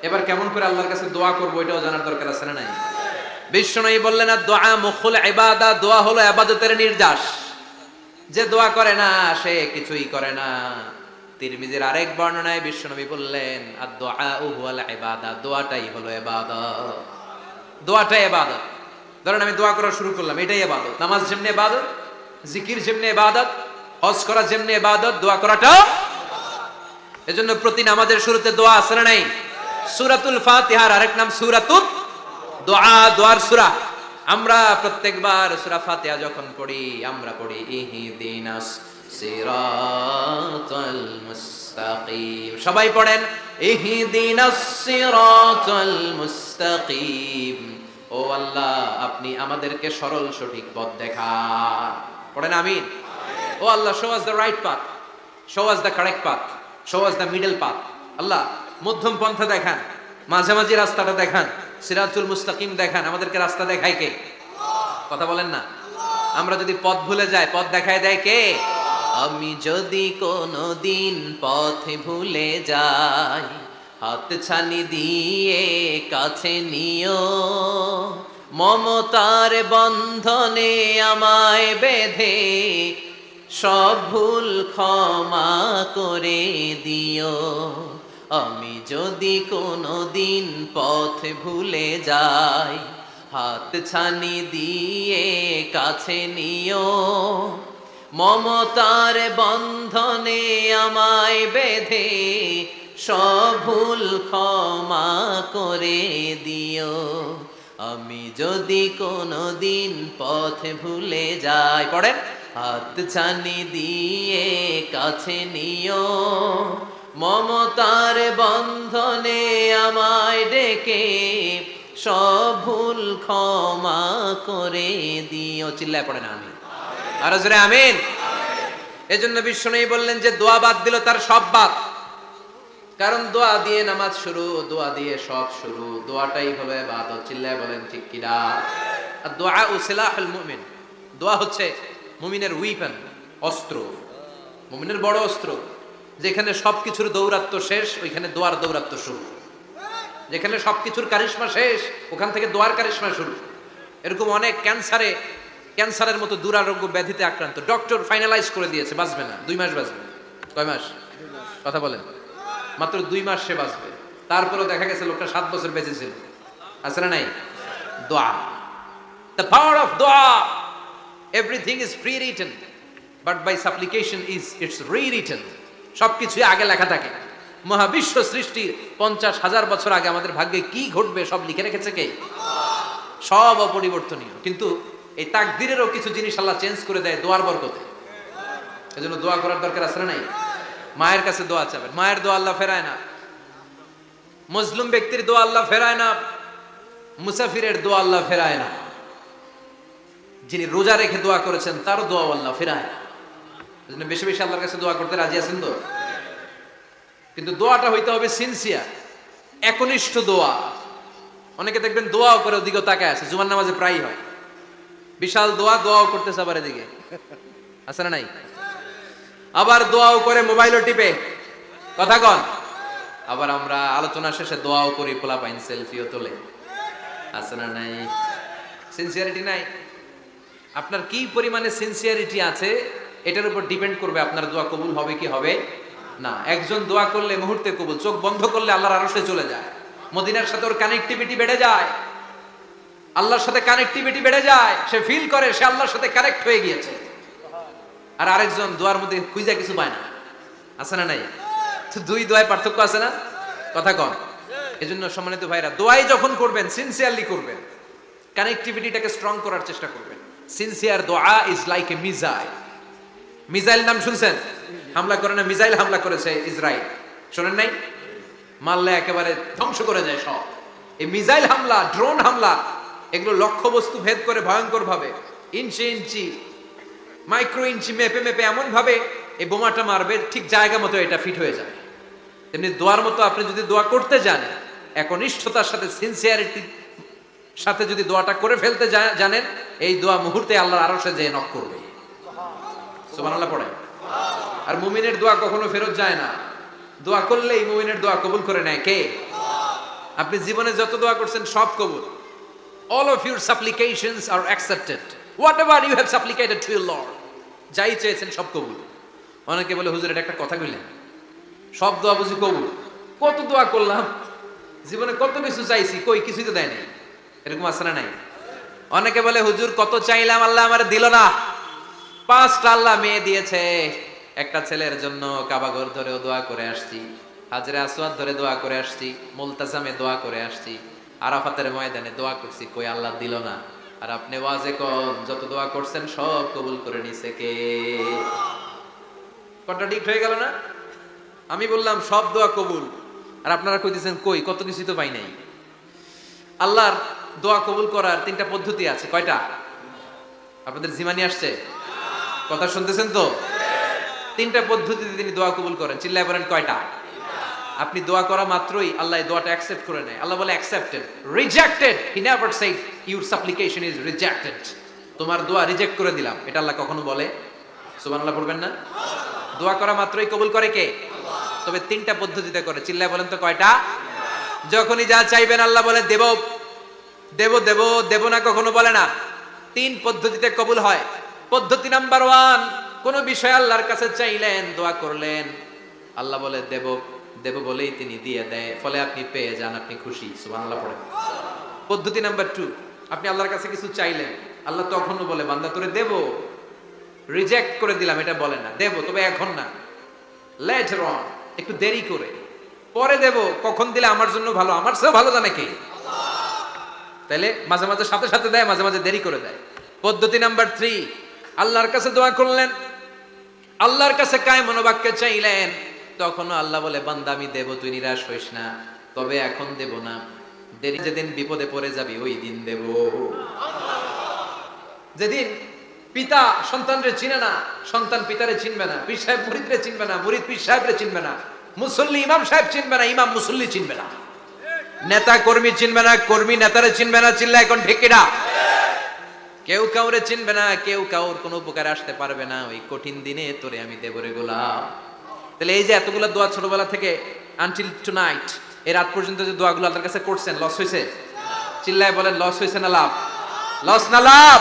এবার কেমন করে আল্লাহর কাছে দোয়া করবো এটাও জানার দরকার আছে না নাই? বিশ্বনবী বললেন আর দোয়া মুখুল ইবাদা, দোয়া হলো ইবাদতের নির্যাস। যে দোয়া করে না সে কিছুই করে না। তিরমিজির আরেক বর্ণনায় বিশ্বনবী বললেন আর দোয়া হুয়াল ইবাদা, দোয়াটাই হলো ইবাদত। দোয়াটাই ইবাদত। ধরেন আমি দোয়া করা শুরু করলাম, এটাই ইবাদত। নামাজ যেমনি ইবাদত, জিকির যেমনি ইবাদত, হজ করা যেমনি ইবাদত, দোয়া করাটা। এজন্য প্রতি নামাজের শুরুতে দোয়া আছে না নাই? সূরাতুল ফাতিহার আরেক নাম সূরাতুদ দোয়া, দোয়ার সূরা। আমরা প্রত্যেকবার সূরা ফাতিহা যখন পড়ি আমরা পড়ি ইহদিনাস সিরাতাল মুস্তাকিম। সবাই পড়েন ইহদিনাস সিরাতাল মুস্তাকিম। ও আল্লাহ, আপনি আমাদেরকে সরল সঠিক পথ দেখান। পড়েন আমিন। ও আল্লাহ, show us the right path, show us the correct path, show us the middle path. আল্লাহ, মধ্যম পন্থা দেখান, মাঝামাঝি রাস্তাটা দেখান, সিরাতুল মুস্তাকিম দেখান। আমাদেরকে রাস্তা দেখায় কে? কথা বলেন না। আমরা যদি পথ ভুলে যাই, পথ দেখায় দেয় কে? আমি যদি কোনদিন পথে ভুলে যাই, হাত ছানি দিয়ে কাছে নিও, মমতার বন্ধনে আমায় বেঁধে সব ভুল ক্ষমা করে দিও। আমি যদি কোনদিন পথ ভুলে যাই, হাত ছানি দিয়ে কাছে নিও, মমতার বন্ধনে আমায় বেঁধে সব ভুল ক্ষমা করে দিও। আমি যদি কোনদিন পথ ভুলে যাই, পড়েন, হাত ছানি দিয়ে কাছে নিও, মমতার বন্ধনে আমায় ডেকে সব ভুল ক্ষমা করে দিও। চিল্লায় পড়েন আমিন। আর জোরে আমিন। এজন্য বিশ্বনবী বললেন যে দোয়া বাদ দিল তার সব বাদ। কারণ দোয়া দিয়ে নামাজ শুরু, দোয়া দিয়ে সব শুরু, দোয়াটাই হলো ইবাদত। চিল্লায় বলেন ঠিক কিনা? আর দোয়া সিলাহুল মুমিন, দোয়া হচ্ছে মুমিনের উইপন, অস্ত্র, মুমিনের বড় অস্ত্র। যেখানে সবকিছুর দৌরাত্ম্য শেষ, ওইখানে দোয়ার দৌরাত্ম্য শুরু। যেখানে সবকিছুর কারিশমা শেষ, ওখান থেকে দোয়ার কারিশমা শুরু। এরকম অনেক ক্যান্সারের মতো দুরারোগ্য ব্যাধিতে আক্রান্ত, ডক্টর ফাইনালাইজ করে দিয়েছে বাঁচবে না, 2 মাস বাঁচবে। কয় মাস? কথা বলেন। মাত্র 2 মাস সে বাঁচবে। তারপরেও দেখা গেছে লোকটা 7 বছর বেঁচে ছিল। আছে না নাই? দোয়া, দ্য পাওয়ার অফ দোয়া। Everything is prewritten, but by supplication is it's rewritten. সবকিছুই আগে লেখা থাকে। মহাবিশ্ব সৃষ্টির 50,000 বছর আগে আমাদের ভাগ্যে কি ঘটবে সব লিখে রেখেছে কে? সব অপরিবর্তনীয়। কিন্তু এই তাকদিরেরও কিছু জিনিস আল্লাহ চেঞ্জ করে দেয় দোয়ার বরকতে। এজন্য দোয়া করার দরকার আছে না নাই? মায়ের কাছে দোয়া চাবেন, মায়ের দোয়া আল্লাহ ফেরায় না। মজলুম ব্যক্তির দোয়া আল্লাহ ফেরায় না। মুসাফিরের দোয়া আল্লাহ ফেরায় না। যিনি রোজা রেখে দোয়া করেছেন তারও দোয়া আল্লাহ ফেরায় না। এজন্য বেশি বেশি আল্লাহর কাছে দোয়া করতে রাজি আছেন তো? কিন্তু দোয়াটা হইতে হবে সিনসিয়ার, একনিষ্ঠ দোয়া। অনেকে দেখবেন দোয়াও করে ওদিকে তাকায় আছে, জুমার নামাজে প্রায়ই হয়। বিশাল দোয়া, দোয়াও করতেছে আবার এদিকে। আছে না নাই? আবার দোয়াও করে মোবাইলও টিপে। কথা কন। আবার আমরা আলোচনা শেষে দোয়াও করি, পোলাপাইন সেলফিও তোলে। আছে না নাই? সিনসিয়ারিটি নাই। আপনার কি পরিমাণে সিনসিয়ারিটি আছে এটার উপর ডিপেন্ড করবে আপনার দোয়া কবুল হবে কি হবে না। একজন দোয়া করলে মুহূর্তে কবুল, চোখ বন্ধ করলে আল্লাহর আরশে চলে যায়। মদিনার সাথে ওর কানেক্টিভিটি বেড়ে যায়, আল্লাহর সাথে কানেক্টিভিটি বেড়ে যায়। সে ফিল করে সে আল্লাহর সাথে কানেক্ট হয়ে গিয়েছে। আর আরেকজন দোয়ার মধ্যে খুঁজা কিছু পায় না। আছে না নাই? তো 2 দোয়ায় পার্থক্য আছে না? কথা কন। এজন্য সম্মানিত ভাইরা, দোয়াই যখন করবেন সিনসিয়ারলি করবেন, কানেক্টিভিটিটাকে স্ট্রং করার চেষ্টা করবেন। সিনসিয়ার দোয়া is like a missile. Missile নাম শুনছেন? হামলা করে না, মিসাইল হামলা করেছে ইসরায়েল, শোনেন নাই? মারলে একেবারে ধ্বংস করে যায় সব। এই মিসাইল হামলা, ড্রোন হামলা, এগুলো লক্ষ্যবস্তু ভেদ করে ভয়ঙ্কর ভাবে, ইঞ্চি ইঞ্চি, মাইক্রো ইঞ্চি মেপে মেপে এমন ভাবে এই বোমাটা মারবে ঠিক জায়গা মতো এটা ফিট হয়ে যায়। তেমনি দোয়ার মতো আপনি যদি দোয়া করতে যান, একনিষ্ঠতার সাথে সিনসিয়ারিটির সাথে যদি দোয়াটা করে ফেলতে জানেন, এই দোয়া মুহূর্তে আল্লাহর আরশে যেয়ে নক করবে। সুবহানাল্লাহ পড়ে। আর মুমিনের দোয়া কখনো ফেরত যায় না। দোয়া করলেই মুমিনের দোয়া কবুল করে নেয় কে? আপনি জীবনে যত দোয়া করছেন সব কবুল। All of your supplications are accepted. Whatever you have supplicated to your Lord, যাই চেয়েছেন সব কবুল। অনেকে বলে হুজুর এটা একটা কথা কইলেন, সব দোয়া বুঝি কবুল? কত দোয়া করলাম, জীবনে কত কিছু চাইছি, কই কিছুই তো দেয় নাই। এরকম আছে না নাই? অনেকে বলে হুজুর কত চাইলাম আল্লাহ আমার দিল না। 5টা আল্লাহ মেয়ে দিয়েছে, একটা ছেলের জন্য কাবাঘর ধরেও দোয়া করে আসছি, হাজরে আসওয়াদ ধরে দোয়া করে আসছি, মুলতাজামে দোয়া করে আসছি, আরাফাতের ময়দানে দোয়া করছি, কই আল্লাহ দিল না। আর আপনি ওয়াজে কোন যত দোয়া করছেন সব কবুল করে নিছে কে? কন্ট্রাডিক্ট হয়ে গেল না? আমি বললাম সব দোয়া কবুল, আর আপনারা কইতেছেন কই কত কিছু তো পাই নাই। আল্লাহর দোয়া কবুল করার 3টা পদ্ধতি আছে। কয়টা? আপনাদের জিমানি আসছে? কথা শুনতেছেন তো? 3টা পদ্ধতিতে তিনি দোয়া কবুল করেন। চিল্লায় বলেন কয়টা? আপনি দোয়া করা মাত্রই আল্লাহ এই দোয়াটা অ্যাকসেপ্ট করে নেয়। আল্লাহ বলে accepted, rejected he never shed your সাপ্লিকেশন is rejected. তোমার দোয়া রিজেক্ট করে দিলাম, এটা আল্লাহ কখনো বলে? সুবহানাল্লাহ পড়বেন না? দোয়া করা মাত্রই কবুল করে কে? তবে 3টা পদ্ধতিতে করে। চিল্লায় বলেন তো কয়টা? যখনই যা চাইবেন আল্লাহ বলে দেব দেব দেব দেব না, কখনো বলে না। 3 পদ্ধতিতে কবুল হয়। পদ্ধতি নাম্বার 1, কোন বিষয় আল্লাহর কাছে চাইলেন, দোয়া করলেন, আল্লাহ বলে দেব দেব বলেই তিনি দিয়ে দেয়, ফলে আপনি পেয়ে যান, আপনি খুশি। সুবহানাল্লাহ পড়েন। পদ্ধতি নাম্বার 2, আপনি আল্লাহর কাছে কিছু চাইলেন, আল্লাহ তখনও বলে বান্দা তোরে দেব, রিজেক্ট করে দিলাম এটা বলে না, দেব তবে এখন না, লেটার অন, একটু দেরি করে, পরে দেব। কখন দিলে আমার জন্য ভালো, আমার চেয়ে ভালো জানে কে? তাইলে মাঝে মাঝে সাথে সাথে দেয়, মাঝে মাঝে দেরি করে দেয়। পদ্ধতি নাম্বার 3, আল্লাহর কাছে দোয়া করলেন, আল্লাহর কাছে কায় মনোবাক্যে চাইলেন, তখনও আল্লাহ বলে বান্দা আমি দেব, তুই নিরাশ হইস না, তবে এখন দেব না, দেরি, যেদিন বিপদে পড়ে যাবি ওই দিন দেব। যেদিন পিতা সন্তানরে চিনে না, সন্তান পিতারে চিনবে না, পীর সাহেব মুরিদরে চিনবে না, মুরিদ পীর সাহেবরে চিনবে না, মুসল্লি ইমাম সাহেব চিনবে না, ইমাম মুসল্লি চিনবে না, নেতা কর্মী চিনবে না, কর্মী নেতারে চিনবে না। চিল্লা এখন ঠিক কিনা? কেউ কাউরে চিনবে না, কেউ কাউর কোনো উপকারে আসতে পারবে না। ওই কঠিন দিনে তোরে আমি দেব রে গোলাম। তাহলে এই যে এতগুলো দোয়া ছোটবেলা থেকে আনটিল টুনাইট, এই রাত পর্যন্ত যে দোয়াগুলো আল্লাহর কাছে করছেন, লস হয়েছে? চিল্লায় বলেন লস হয়েছে না লাভ? লস না লাভ?